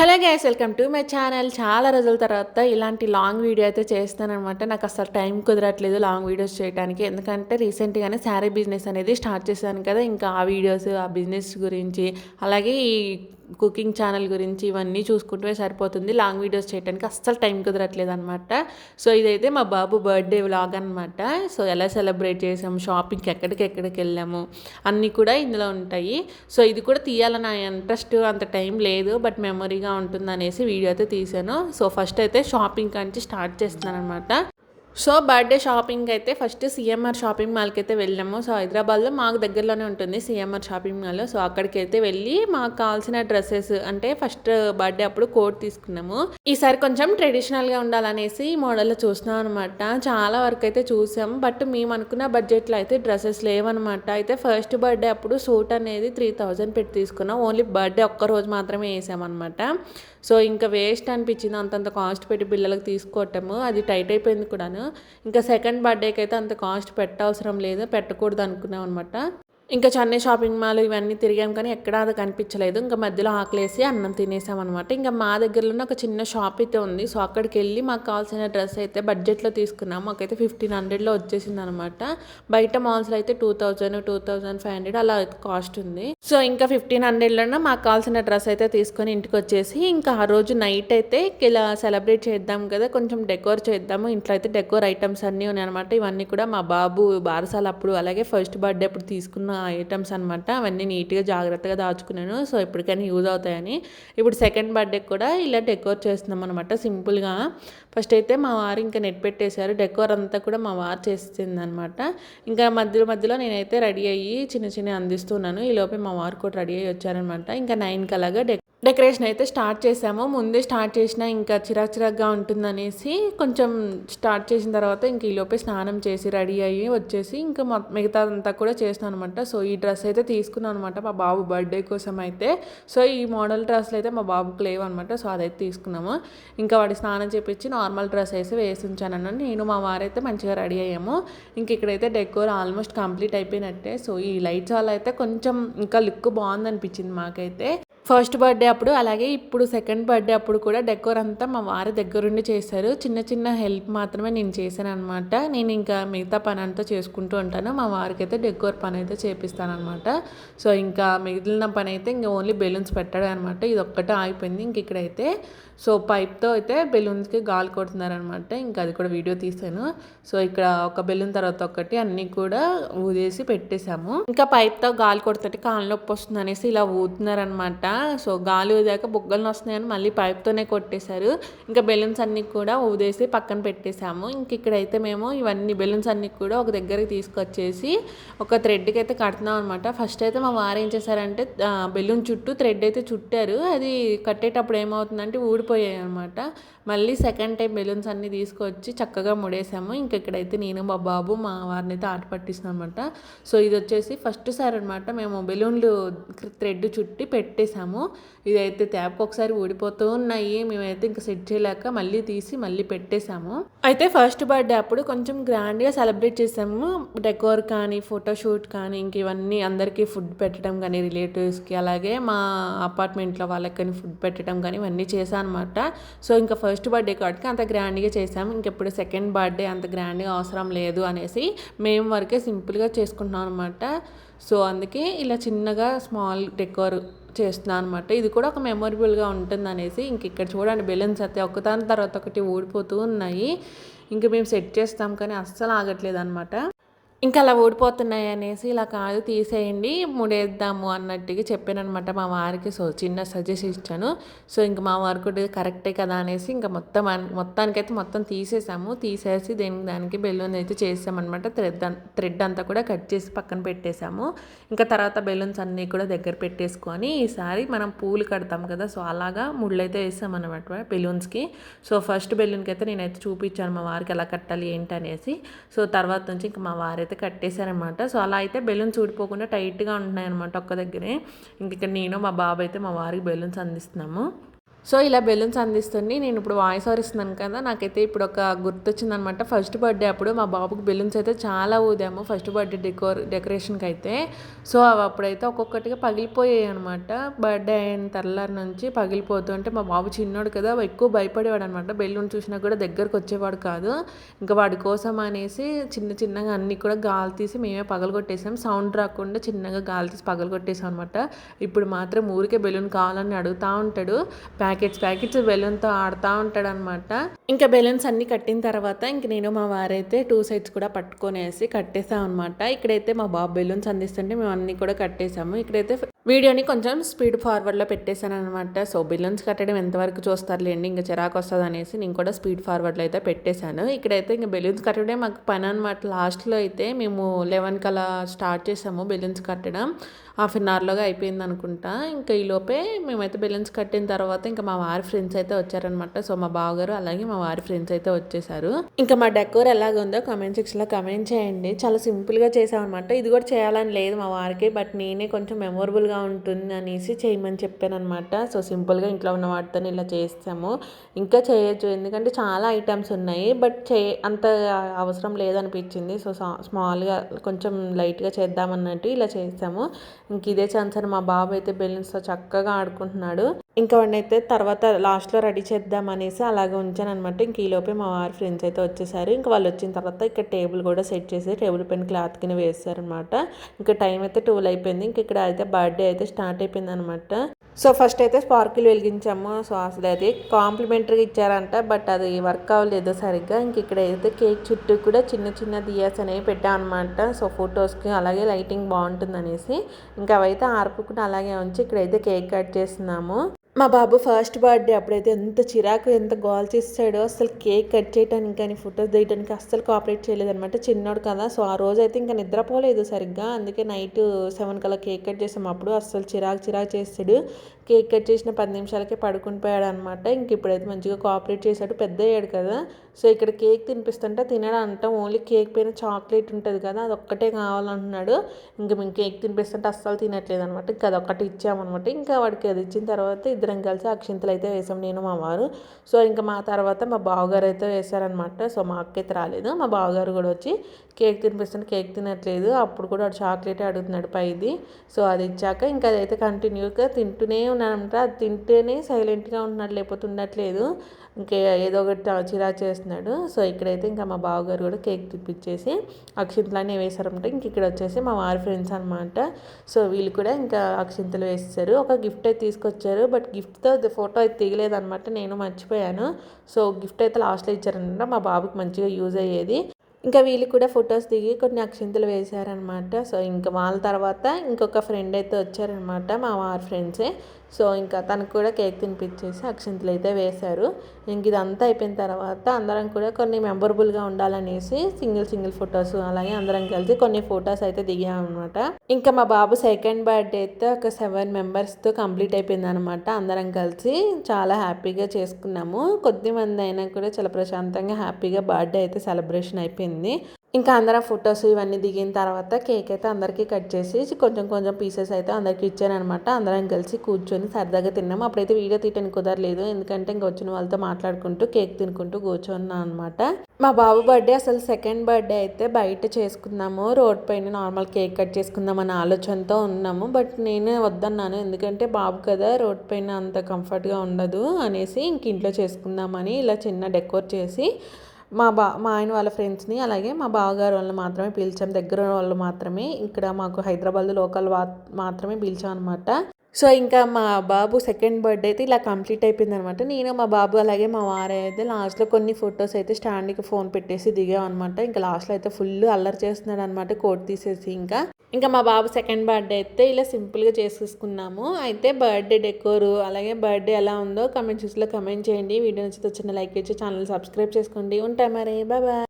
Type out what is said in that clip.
Hello guys, welcome to my channel. చాలా రోజుల తర్వాత ఇలాంటి లాంగ్ వీడియో అయితే చేస్తానన్నమాట. నాకు అసలు టైం కుదరట్లేదు లాంగ్ వీడియోస్ చేయడానికి. ఎందుకంటే రీసెంట్గానే శారీ బిజినెస్ అనేది స్టార్ట్ చేశాను కదా, ఇంకా ఆ వీడియోస్, ఆ బిజినెస్ గురించి, అలాగే ఈ కుకింగ్ ఛానల్ గురించి ఇవన్నీ చూసుకుంటూ సరిపోతుంది. లాంగ్ వీడియోస్ చేయడానికి అస్సలు టైం కుదరట్లేదు అనమాట. సో ఇదైతే మా బాబు బర్త్డే వ్లాగ్ అనమాట. సో ఎలా సెలబ్రేట్ చేసాము, షాపింగ్కి ఎక్కడికి వెళ్ళాము అన్నీ కూడా ఇందులో ఉంటాయి. సో ఇది కూడా తీయాలని ఇంట్రెస్ట్, అంత టైం లేదు, బట్ మెమరీగా ఉంటుందనేసి వీడియో అయితే తీసాను. సో ఫస్ట్ అయితే షాపింగ్ నుంచి స్టార్ట్ చేస్తున్నాను అనమాట. సో బర్త్డే షాపింగ్ అయితే ఫస్ట్ సిఎంఆర్ షాపింగ్ మాల్కి అయితే వెళ్ళాము. సో హైదరాబాద్లో మాకు దగ్గరలోనే ఉంటుంది సిఎంఆర్ షాపింగ్ మాల్. సో అక్కడికి అయితే వెళ్ళి మాకు కావాల్సిన డ్రెస్సెస్, అంటే ఫస్ట్ బర్త్డే అప్పుడు కోట్ తీసుకున్నాము. ఈసారి కొంచెం ట్రెడిషనల్గా ఉండాలనేసి ఈ మోడల్లో చూస్తున్నాం అనమాట. చాలా వరకు అయితే చూసాం, బట్ మేము అనుకున్న బడ్జెట్లో అయితే డ్రెస్సెస్ లేవన్నమాట. అయితే ఫస్ట్ బర్త్డే అప్పుడు సూట్ అనేది 3000 పెట్టి తీసుకున్నాం. ఓన్లీ బర్త్డే ఒక్కరోజు మాత్రమే వేసామన్నమాట. సో ఇంకా వేస్ట్ అనిపించింది అంతంత కాస్ట్ పెట్టి పిల్లలకు తీసుకోవటము. అది టైట్ అయిపోయింది కూడాను. ఇంకా సెకండ్ బర్త్డేకి అయితే అంత కాస్ట్ పెట్టవసరం లేదు, పెట్టకూడదు అనుకున్నాం అనమాట. ఇంకా చెన్నై షాపింగ్ మాల్ ఇవన్నీ తిరిగాం, కానీ ఎక్కడా అది కనిపించలేదు. ఇంకా మధ్యలో ఆకలేసి అన్నం తినేసాం అనమాట. ఇంకా మా దగ్గరలోనే ఒక చిన్న షాప్ అయితే ఉంది. సో అక్కడికి వెళ్ళి మాకు కావాల్సిన డ్రెస్ అయితే బడ్జెట్లో తీసుకున్నాము. మాకైతే 1500లో వచ్చేసింది అనమాట. బయట మాల్స్లో అయితే 2000, 2500 అలా కాస్ట్ ఉంది. సో ఇంకా 1500లోనే మాకు కావాల్సిన డ్రెస్ అయితే తీసుకొని ఇంటికి వచ్చేసి, ఇంకా ఆ రోజు నైట్ అయితే ఇలా సెలబ్రేట్ చేద్దాం కదా, కొంచెం డెకోర్ చేద్దాము. ఇంట్లో అయితే డెకోర్ ఐటమ్స్ అన్నీ ఉన్నాయి అనమాట. ఇవన్నీ కూడా మా బాబు బారసాల అప్పుడు, అలాగే ఫస్ట్ బర్త్డే అప్పుడు తీసుకున్న ఐటమ్స్ అనమాట. అవన్నీ నీట్గా జాగ్రత్తగా దాచుకున్నాను. సో ఎప్పటికైనా యూజ్ అవుతాయని ఇప్పుడు సెకండ్ బర్త్డే కూడా ఇలా డెకోర్ చేస్తున్నాం అనమాట సింపుల్గా. ఫస్ట్ అయితే మా వారు ఇంకా నెట్ పెట్టేశారు. డెకోర్ అంతా కూడా మా వారు చేసింది అనమాట. ఇంకా మధ్యలో నేనైతే రెడీ అయ్యి చిన్న అందిస్తున్నాను. ఈ లోపే మా వారు కూడా రెడీ అయ్యి వచ్చారనమాట. ఇంకా 9కి అలాగా డెకరేషన్ అయితే స్టార్ట్ చేసాము. ముందే స్టార్ట్ చేసినా ఇంకా చిరాకుగా ఉంటుందనేసి కొంచెం స్టార్ట్ చేసిన తర్వాత ఇంక ఈలోపే స్నానం చేసి రెడీ అయ్యి వచ్చేసి ఇంకా మిగతా అంతా కూడా చేస్తున్నాను అనమాట. సో ఈ డ్రెస్ అయితే తీసుకున్నాను అనమాట మా బాబు బర్త్డే కోసం అయితే. సో ఈ మోడల్ డ్రెస్లు అయితే మా బాబుకి లేవు అనమాట. సో అదైతే తీసుకున్నాము. ఇంకా వాడి స్నానం చేపించి నార్మల్ డ్రెస్ వేసి ఉంచాను. నేను మా వారైతే మంచిగా రెడీ అయ్యాము. ఇంక ఇక్కడైతే డెకోర్ ఆల్మోస్ట్ కంప్లీట్ అయిపోయినట్టే. సో ఈ లైట్స్ వల్ల అయితే కొంచెం ఇంకా లుక్ బాగుందనిపించింది మాకైతే. ఫస్ట్ బర్త్డే అప్పుడు, అలాగే ఇప్పుడు సెకండ్ బర్త్డే అప్పుడు కూడా డెకోర్ అంతా మా వారి దగ్గరుండి చేశారు. చిన్న హెల్ప్ మాత్రమే నేను చేశాను అనమాట. నేను ఇంకా మిగతా పని అంతా చేసుకుంటూ ఉంటాను. మా వారికి అయితే డెకోర్ పని అయితే చేపిస్తాను అనమాట. సో ఇంకా మిగిలిన పని అయితే ఇంకా ఓన్లీ బెలూన్స్ పెట్టడం అనమాట. ఇది ఒక్కటే ఆగిపోయింది. ఇంక ఇక్కడైతే సో పైప్తో అయితే బెలూన్స్కి గాలి కొడుతున్నారనమాట. ఇంకా అది కూడా వీడియో తీసాను. సో ఇక్కడ ఒక బెలూన్ తర్వాత ఒకటి అన్నీ కూడా ఊదేసి పెట్టేశాము. ఇంకా పైప్తో గాలి కొడుతుంటే కాళ్ళ నొప్పి వస్తుంది అనేసి ఇలా ఊతున్నారనమాట. సో గాలి ఊదాక బుగ్గలు వస్తున్నాయని మళ్ళీ పైప్తోనే కొట్టేశారు. ఇంకా బెలూన్స్ అన్నీ కూడా ఊదేసి పక్కన పెట్టేశాము. ఇంక ఇక్కడైతే మేము ఇవన్నీ బెలూన్స్ అన్నీ కూడా ఒక దగ్గరికి తీసుకొచ్చేసి ఒక థ్రెడ్కి అయితే కడుతున్నాం అనమాట. ఫస్ట్ అయితే మా వారు ఏం చేశారంటే బెలూన్ చుట్టూ థ్రెడ్ అయితే చుట్టారు. అది కట్టేటప్పుడు ఏమవుతుందంటే ఊడిపోయాయి అనమాట. మళ్ళీ సెకండ్ టైం బెలూన్స్ అన్నీ తీసుకొచ్చి చక్కగా ముడేసాము. ఇంక ఇక్కడైతే నేను మా బాబు మా వారిని అయితే ఆట పట్టిస్తున్నాం అనమాట. సో ఇది వచ్చేసి ఫస్ట్ సారి అనమాట మేము బెలూన్లు థ్రెడ్ చుట్టి పెట్టేశాము. ఇదైతే ట్యాప్కి ఒకసారి ఊడిపోతూ ఉన్నాయి. మేమైతే ఇంకా సెట్ చేయలేక మళ్ళీ తీసి మళ్ళీ పెట్టేశాము. అయితే ఫస్ట్ బర్త్డే అప్పుడు కొంచెం గ్రాండ్గా సెలబ్రేట్ చేసాము. డెకోర్ కానీ, ఫోటోషూట్ కానీ, ఇంక ఇవన్నీ అందరికీ ఫుడ్ పెట్టడం కానీ, రిలేటివ్స్కి, అలాగే మా అపార్ట్మెంట్లో వాళ్ళకి కానీ ఫుడ్ పెట్టడం కానీ ఇవన్నీ చేశాను అనమాట. సో ఇంకా ఫస్ట్ బర్త్డే కాబట్టి అంత గ్రాండ్గా చేసాము. ఇంకెప్పుడు సెకండ్ బర్త్డే అంత గ్రాండ్గా అవసరం లేదు అనేసి మేము వరకే సింపుల్గా చేసుకుంటున్నాం అనమాట. సో అందుకే ఇలా చిన్నగా స్మాల్ డెకోర్ చేస్తున్నాను అనమాట. ఇది కూడా ఒక మెమొరబుల్గా ఉంటుంది అనేసి. ఇంక ఇక్కడ చూడండి బెలూన్స్ అయితే ఒకదాని తర్వాత ఒకటి ఊడిపోతూ ఉన్నాయి. ఇంక మేము సెట్ చేస్తాం కానీ అస్సలు ఆగట్లేదు అనమాట. ఇంకా అలా ఊడిపోతున్నాయి అనేసి ఇలా కాదు తీసేయండి ముడేద్దాము అన్నట్టుగా చెప్పాను అనమాట మా వారికి. సో చిన్న సజెషన్ ఇచ్చాను. సో ఇంకా మా వారు కూడా కరెక్టే కదా అనేసి ఇంకా మొత్తానికైతే మొత్తం తీసేసాము. తీసేసి దానికి బెలూన్ అయితే చేసామన్నమాట. థ్రెడ్ అంతా కూడా కట్ చేసి పక్కన పెట్టేసాము. ఇంకా తర్వాత బెలూన్స్ అన్నీ కూడా దగ్గర పెట్టేసుకొని ఈసారి మనం పూలు కడతాం కదా, సో అలాగా ముళ్ళు అయితే వేసామన్నమాట బెలూన్స్కి. సో ఫస్ట్ బెలూన్కి అయితే నేనైతే చూపించాను మా వారికి ఎలా కట్టాలి ఏంటి అనేసి. సో తర్వాత నుంచి ఇంకా మా వారి అయితే కట్టేశారనమాట. సో అలా అయితే బెలూన్స్ ఊడిపోకుండా టైట్గా ఉంటున్నాయి అనమాట ఒక్క దగ్గరే. ఇంక ఇక్కడ నేను మా బాబు అయితే మా వారికి బెలూన్స్ అందిస్తున్నాము. సో ఇలా బెలూన్స్ అందిస్తుంది. నేను ఇప్పుడు వాయిస్ ఓవర్ ఇస్తున్నాను కదా! నాకైతే ఇప్పుడు ఒక గుర్తొచ్చిందనమాట. ఫస్ట్ బర్త్‌డే అప్పుడు మా బాబుకి బెలూన్స్ అయితే చాలా ఊదాము. ఫస్ట్ బర్త్‌డే డెకరేషన్‌కైతే. సో అవి అప్పుడైతే ఒక్కొక్కటిగా పగిలిపోయాయనమాట. బర్త్‌డే అయిన తెల్లారి నుంచి పగిలిపోతూ ఉంటే మా బాబు చిన్నోడు కదా! ఎక్కువ భయపడేవాడనమాట. బెలూన్ చూసినా కూడా దగ్గరకు వచ్చేవాడు కాదు. ఇంకా వాడి కోసం అనేసి చిన్నగా అన్నీ కూడా గాలి తీసి మేమే పగలగొట్టేసాం. సౌండ్ రాకుండా చిన్నగా గాలి తీసి పగలగొట్టేసాం అనమాట. ఇప్పుడు మాత్రం ఊరికే బెలూన్ కావాలని అడుగుతా ఉంటాడు. ప్యాకెట్స్ బెలూన్‌తో ఆడుతా ఉంటాడనమాట. ఇంకా బెలూన్స్ అన్నీ కట్టిన తర్వాత ఇంక నేను మా వారైతే 2 సైడ్స్ కూడా పట్టుకొనేసి కట్టేసామనమాట. ఇక్కడైతే మా బాబు బెలూన్స్ అందిస్తుంటే మేము అన్నీ కూడా కట్టేసాము. ఇక్కడైతే వీడియోని కొంచెం స్పీడ్ ఫార్వర్డ్‌లో పెట్టేశాననమాట. సో బెలూన్స్ కట్టడం ఎంతవరకు చూస్తారులేండి, ఇంక చిరాకొస్తదనేసి నేను కూడా స్పీడ్ ఫార్వర్డ్‌లో అయితే పెట్టేశాను. ఇక్కడైతే ఇంక బెలూన్స్ కట్టడమే మాకు పననమాట. లాస్ట్‌లో అయితే మేము 11కి అలా స్టార్ట్ చేసాము బెలూన్స్ కట్టడం. హాఫ్ అన్ అవర్‌లోగా అయిపోయిందనుకుంటా. ఇంకా ఈలోపే మేమైతే బెలూన్స్ కట్టిన తర్వాత ఇంకా మా వారి ఫ్రెండ్స్ అయితే వచ్చారనమాట. సో మా బావగారు అలాగే మా వారి ఫ్రెండ్స్ అయితే వచ్చేసారు. ఇంకా మా డెకోర్ ఎలాగుందో కామెంట్ సెక్షన్‌లో కామెంట్ చేయండి. చాలా సింపుల్‌గా చేసామనమాట. ఇది కూడా చేయాలని లేదు మా వారికి. బట్ నేనే కొంచెం మెమొరబుల్‌గా ఉంటుంది అనేసి చేయమని చెప్పాననమాట. సో సింపుల్‌గా ఇంట్లో ఉన్న వాటితోనే ఇలా చేసాము. ఇంకా చేయొచ్చు ఎందుకంటే చాలా ఐటమ్స్ ఉన్నాయి. బట్ అంత అవసరం లేదనిపించింది. సో స్మాల్‌గా కొంచెం లైట్‌గా చేద్దామన్నట్టు ఇలా చేసాము. ఇంక ఇదే ఛాన్స్ అని మా బాబు అయితే బెలూన్స్‌తో చక్కగా ఆడుకుంటున్నాడు. ఇంకా వాడినైతే తర్వాత లాస్ట్‌లో రెడీ చేద్దామనేసి అలాగే ఉంచాననమాట. ఇంక ఈలోపే మా వారి ఫ్రెండ్స్ అయితే వచ్చేసారు. ఇంక వాళ్ళు వచ్చిన తర్వాత ఇక్కడ టేబుల్ కూడా సెట్ చేసి టేబుల్ పైన క్లాత్ కింద వేసారనమాట. ఇంకా టైం అయితే 12 అయిపోయింది. ఇంక ఇక్కడ అయితే బర్త్‌డే అయితే స్టార్ట్ అయిపోయిందనమాట. సో ఫస్ట్ అయితే స్పార్కిల్ వెలిగించాము. సో అసలు అది కాంప్లిమెంటరీగా ఇచ్చారంట. బట్ అది వర్క్ అవ్వలేదు సరిగ్గా. ఇంక ఇక్కడైతే కేక్ చుట్టూ కూడా చిన్న దియాస్ అనేవి పెట్టామన్నమాట. సో ఫొటోస్కి అలాగే లైటింగ్ బాగుంటుందనేసి ఇంకా అవైతే ఆర్పుకుంటూ అలాగే ఉంచి ఇక్కడైతే కేక్ కట్ చేస్తున్నాము. మా బాబు ఫస్ట్ బర్త్‌డే అప్పుడైతే ఎంత చిరాకు ఎంత గోల చేసాడో అసలు కేక్ కట్ చేయడానికి కానీ ఫొటోస్ తీయడానికి అస్సలు కోఆపరేట్ చేయలేదనమాట. చిన్నోడు కదా! సో ఆ రోజైతే ఇంకా నిద్రపోలేదు సరిగ్గా. అందుకే నైట్ 7 కల్లా కేక్ కట్ చేసాం. అప్పుడు అస్సలు చిరాకు చేసాడు. కేక్ కట్ చేసిన 10 నిమిషాలకే పడుకుని పోయాడనమాట. ఇంక ఇప్పుడైతే మంచిగా కోఆపరేట్ చేశాడు. పెద్దయ్యాడు కదా! సో ఇక్కడ కేక్ తినిపిస్తుంటే తినడంట. ఓన్లీ కేక్ పైన చాక్లెట్ ఉంటుంది కదా! అదొక్కటే కావాలంటున్నాడు. ఇంక మేము కేక్ తినిపిస్తుంటే అస్సలు తినట్లేదు అనమాట. ఇంకా అదొక్కటి ఇచ్చామనమాట. ఇంకా వాడికి అది ఇచ్చిన తర్వాత ఇద్దరం కలిసి అక్షింతలు అయితే వేసాం నేను మా వారు. సో ఇంకా మా తర్వాత మా బావగారు అయితే వేశారనమాట. సో మా అక్క అయితే రాలేదు. మా బావగారు కూడా వచ్చి కేక్ తినిపిస్తుంటే కేక్ తినట్లేదు. అప్పుడు కూడా వాడు చాక్లెటే అడుగుతున్నాడు పైది. సో అది ఇచ్చాక ఇంకా అదైతే కంటిన్యూగా తింటూనే ఉన్నానంట. అది తింటేనే సైలెంట్గా ఉంటున్నాడు, లేకపోతే ఉండట్లేదు. ఇంకా ఏదో ఒకటి చిరాకు చేస్తున్నాడు. సో ఇక్కడైతే ఇంకా మా బావగారు కూడా కేక్ తిప్పించేసి అక్షింతలన్నీ వేశారనమాట. ఇంక ఇక్కడ వచ్చేసి మా వారి ఫ్రెండ్స్ అనమాట. సో వీళ్ళు కూడా ఇంకా అక్షింతలు వేసేసారు. ఒక గిఫ్ట్ అయితే తీసుకొచ్చారు. బట్ గిఫ్ట్తో ఫోటో అయితే తీయలేదనమాట. నేను మర్చిపోయాను. సో గిఫ్ట్ అయితే లాస్ట్లో ఇచ్చారనమాట. మా బాబుకి మంచిగా యూజ్ అయ్యేది. ఇంకా వీళ్ళు కూడా ఫొటోస్ దిగి కొన్ని అక్షింతలు వేశారనమాట. సో ఇంకా వాళ్ళ తర్వాత ఇంకొక ఫ్రెండ్ అయితే వచ్చారనమాట, మా వారి ఫ్రెండ్సే. సో ఇంకా తనకు కూడా కేక్ తినిపించేసి అక్షింతలు అయితే వేశారు. ఇంక ఇదంతా అయిపోయిన తర్వాత అందరం కూడా కొన్ని మెమొరబుల్గా ఉండాలనేసి సింగిల్ ఫొటోస్ అలాగే అందరం కలిసి కొన్ని ఫొటోస్ అయితే దిగామన్నమాట. ఇంకా మా బాబు సెకండ్ బర్త్డే అయితే ఒక 7 మెంబర్స్తో కంప్లీట్ అయిపోయింది అనమాట. అందరం కలిసి చాలా హ్యాపీగా చేసుకున్నాము. కొద్దిమంది అయినా కూడా చాలా ప్రశాంతంగా హ్యాపీగా బర్త్డే అయితే సెలబ్రేషన్ అయిపోయింది. ఇంకా అందరం ఫొటోస్ ఇవన్నీ దిగిన తర్వాత కేక్ అయితే అందరికీ కట్ చేసి కొంచెం పీసెస్ అయితే అందరికీ ఇచ్చానమాట. అందరం కలిసి కూర్చొని సరదాగా తిన్నాము. అప్పుడైతే వీడియో తీయడానికి కుదరలేదు, ఎందుకంటే ఇంక వచ్చిన వాళ్ళతో మాట్లాడుకుంటూ కేక్ తినుకుంటూ కూర్చున్నాం అనమాట. మా బాబు బర్త్డే అసలు సెకండ్ బర్త్డే అయితే బయట చేసుకున్నాము. రోడ్ పైన నార్మల్ కేక్ కట్ చేసుకుందాం అనే ఆలోచనతో ఉన్నాము. బట్ నేనే వద్దన్నాను, ఎందుకంటే బాబు కదా రోడ్ పైన అంత కంఫర్ట్గా ఉండదు అనేసి ఇంక ఇంట్లో చేసుకుందామని ఇలా చిన్న డెకోర్ చేసి మా ఆయన వాళ్ళ ఫ్రెండ్స్ని అలాగే మా బావగారు వాళ్ళని మాత్రమే పిలిచాం. దగ్గర వాళ్ళు మాత్రమే, ఇక్కడ మాకు హైదరాబాద్ లోకల్ మాత్రమే పిలిచాం అనమాట. సో ఇంకా మా బాబు సెకండ్ బర్త్డే అయితే ఇలా కంప్లీట్ అయిపోయింది అనమాట. నేను మా బాబు అలాగే మా వారే అయితే లాస్ట్లో కొన్ని ఫొటోస్ అయితే స్టాండ్కి ఫోన్ పెట్టేసి దిగాం అనమాట. ఇంకా లాస్ట్లో అయితే ఫుల్ అల్లరి చేస్తున్నాడు అనమాట కోట్ తీసేసి. ఇంకా మా బాబు సెకండ్ బర్త్డే అయితే ఇలా సింపుల్గా చేసేసుకున్నాము. అయితే బర్త్డే డెకోరు అలాగే బర్త్డే ఎలా ఉందో కామెంట్ సెక్షన్లో కామెంట్ చేయండి. వీడియో నచ్చితే చిన్న లైక్ ఇచ్చి ఛానల్ సబ్స్క్రైబ్ చేసుకోండి. ఉంటాయి మరి, బాయ్.